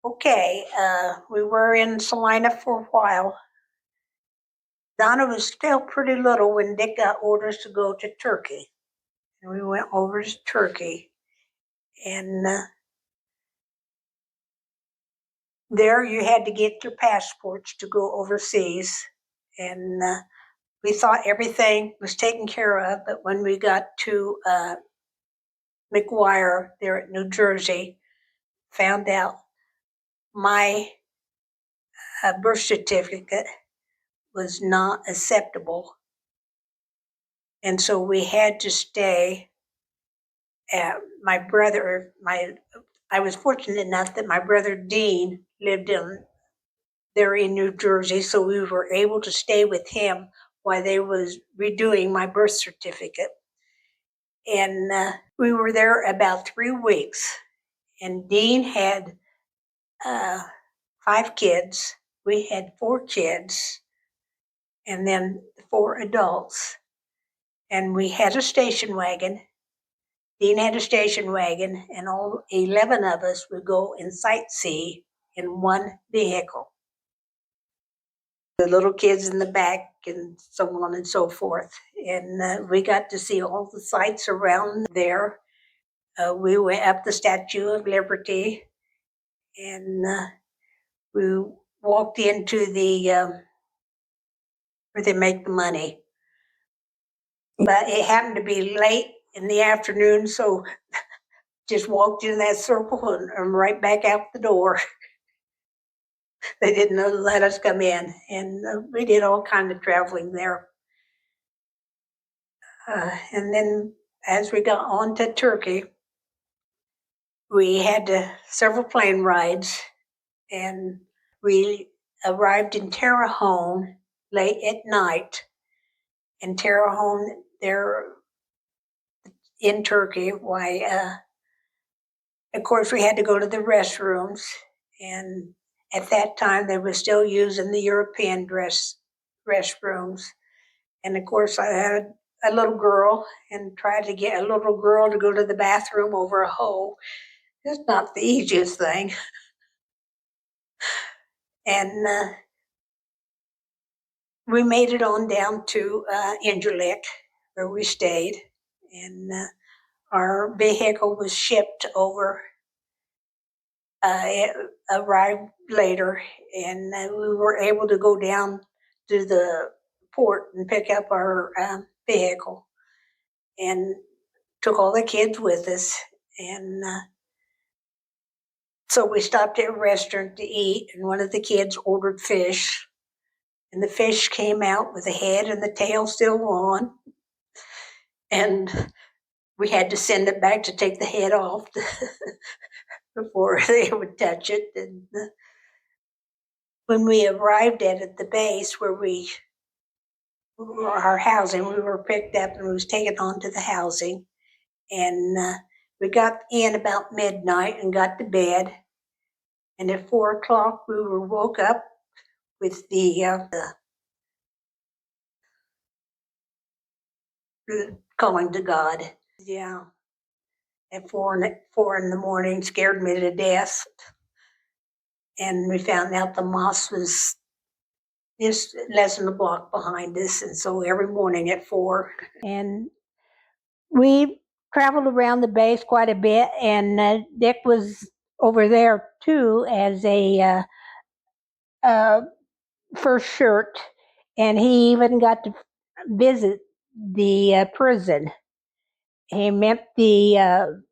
Okay, we were in Salina for a while. Donna was still pretty little when Dick got orders to go to Turkey. And we went over to Turkey. And there you had to get your passports to go overseas. And we thought everything was taken care of. But when we got to McGuire there at New Jersey, found out my birth certificate was not acceptable. And so we had to stay at my brother, I was fortunate enough that my brother Dean lived there in New Jersey, so we were able to stay with him while they was redoing my birth certificate. And we were there about 3 weeks. And Dean had 5 kids. We had 4 kids, and then 4 adults. And we had a station wagon. Dean had a station wagon, and all 11 of us would go and sightsee in one vehicle. The little kids in the back, and so on and so forth. And we got to see all the sights around there. We went up the Statue of Liberty, and we walked into the where they make the money. But it happened to be late in the afternoon, so just walked in that circle and right back out the door. They didn't let us come in, and we did all kind of traveling there. And then as we got on to Turkey, we had several plane rides, and we arrived in Terre late at night. And Terre there in Turkey, of course, we had to go to the restrooms, and at that time they were still using the European restrooms. And of course, I had a little girl and tried to get a little girl to go to the bathroom over a hole. It's not the easiest thing. And we made it on down to Incirlik, where we stayed. And our vehicle was shipped over. It arrived later, and we were able to go down to the port and pick up our vehicle, and took all the kids with us. And so we stopped at a restaurant to eat, and one of the kids ordered fish, and the fish came out with the head and the tail still on, and we had to send it back to take the head off before they would touch it. And when we arrived at the base where our housing, we were picked up and was taken on to the housing. And we got in about midnight and got to bed. And at 4 o'clock, we were woke up with the calling to God. Yeah. At 4 in the morning, scared me to death. And we found out the mosque was just less than a block behind us. And so every morning at 4. And we traveled around the base quite a bit, and Dick was over there too as a first shirt, and he even got to visit the prison. He met the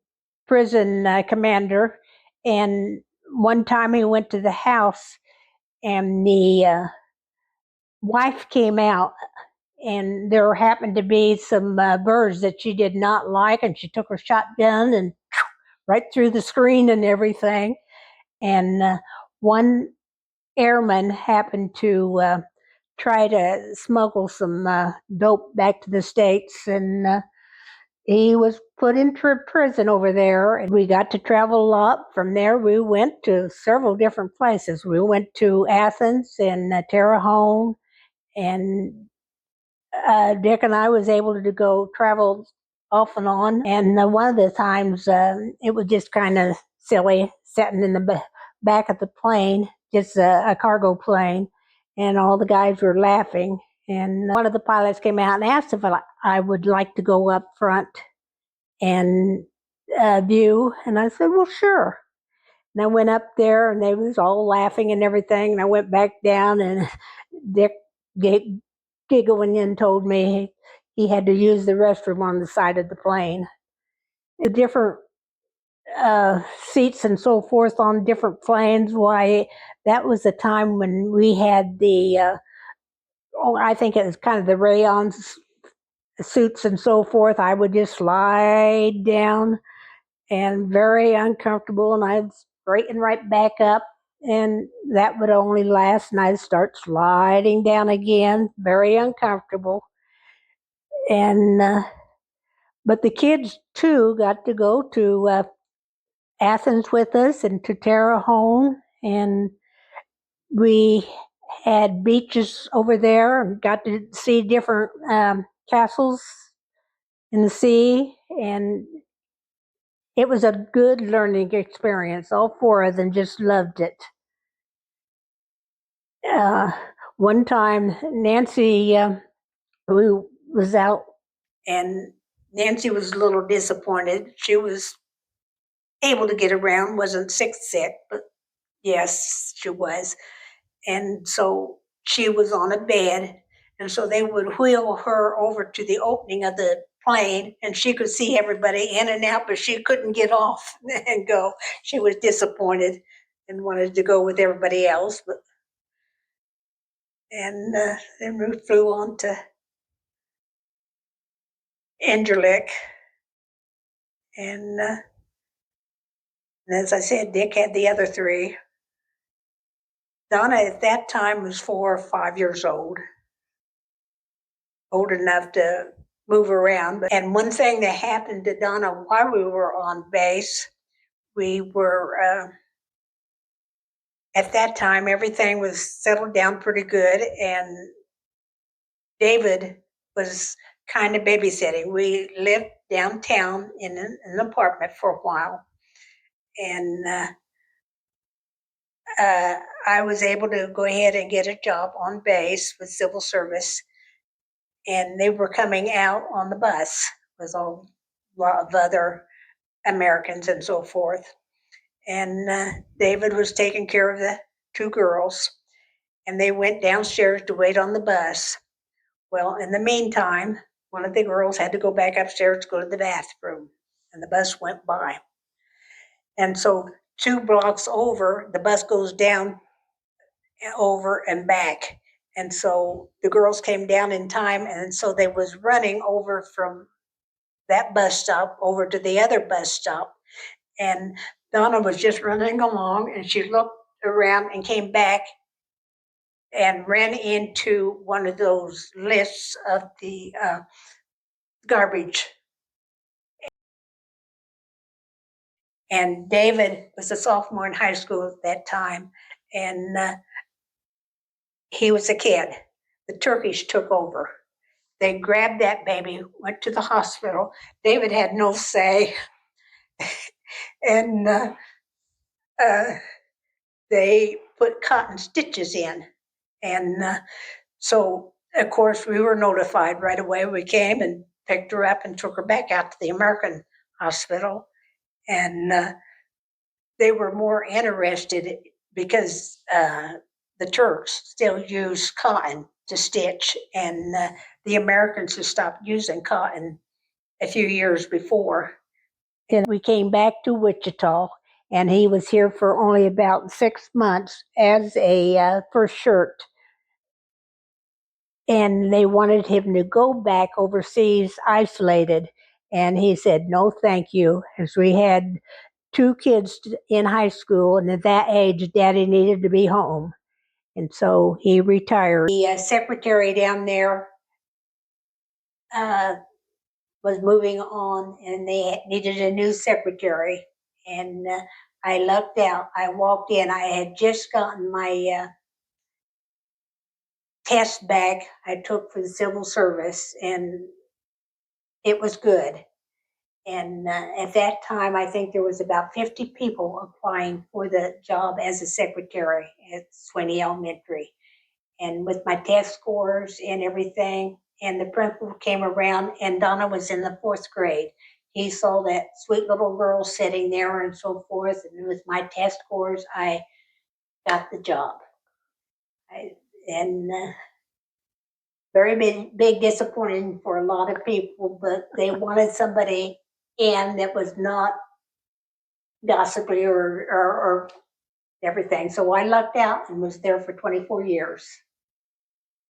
prison commander, and one time he went to the house, and the wife came out, and there happened to be some birds that she did not like, and she took her shotgun and right through the screen and everything. And one airman happened to try to smuggle some dope back to the States, and he was put into prison over there. And we got to travel a lot. From there, we went to several different places. We went to Athens and Terre Haute, and Dick and I was able to go travel off and on. And one of the times, it was just kind of silly sitting in the back of the plane, just a cargo plane, and all the guys were laughing. And one of the pilots came out and asked if I would like to go up front and view, and I said, well, sure. And I went up there, and they was all laughing and everything, and I went back down, and Dick giggling and told me he had to use the restroom on the side of the plane. The different seats and so forth on different planes, why, that was a time when we had the, I think it was kind of the rayon suits and so forth. I would just slide down and very uncomfortable, and I'd straighten right back up, and that would only last, and I'd start sliding down again, very uncomfortable. And but the kids too got to go to Athens with us and to Terre Haute, and we had beaches over there and got to see different castles in the sea, and it was a good learning experience. All four of them just loved it. Uh, One time, Nancy, we was out, and Nancy was a little disappointed. She was able to get around, wasn't sick, but yes, she was. And so she was on a bed, and so they would wheel her over to the opening of the plane, and she could see everybody in and out, but she couldn't get off and go. She was disappointed and wanted to go with everybody else, but and then we flew on to Angelic, and as I said, Dick had the other three. Donna at that time was 4 or 5 years old enough to move around. And one thing that happened to Donna while we were on base, we were, at that time, everything was settled down pretty good, and David was kind of babysitting. We lived downtown in an apartment for a while, and I was able to go ahead and get a job on base with civil service, and they were coming out on the bus with a lot of other Americans and so forth. And David was taking care of the two girls, and they went downstairs to wait on the bus. Well, in the meantime, one of the girls had to go back upstairs to go to the bathroom, and the bus went by. And so 2 blocks over, the bus goes down, over and back. And so the girls came down in time, and so they was running over from that bus stop over to the other bus stop. And Donna was just running along, and she looked around and came back and ran into one of those lists of the garbage. And David was a sophomore in high school at that time, and he was a kid. The Turkish took over. They grabbed that baby, went to the hospital. David had no say, and they put cotton stitches in. And so, of course, we were notified right away. We came and picked her up and took her back out to the American hospital. And they were more interested because the Turks still use cotton to stitch, and the Americans had stopped using cotton a few years before. And we came back to Wichita, and he was here for only about 6 months as a first shirt. And they wanted him to go back overseas isolated. And he said, no, thank you, as we had 2 kids in high school, and at that age, Daddy needed to be home. And so he retired. The secretary down there was moving on, and they needed a new secretary. And I lucked out. I walked in. I had just gotten my test back I took for the civil service, and it was good. And at that time, I think there was about 50 people applying for the job as a secretary at Swinney Elementary. And with my test scores and everything, and the principal came around, and Donna was in the 4th grade. He saw that sweet little girl sitting there and so forth. And with my test scores, I got the job. And very big disappointing for a lot of people, but they wanted somebody in that was not gossipy or everything. So I lucked out and was there for 24 years.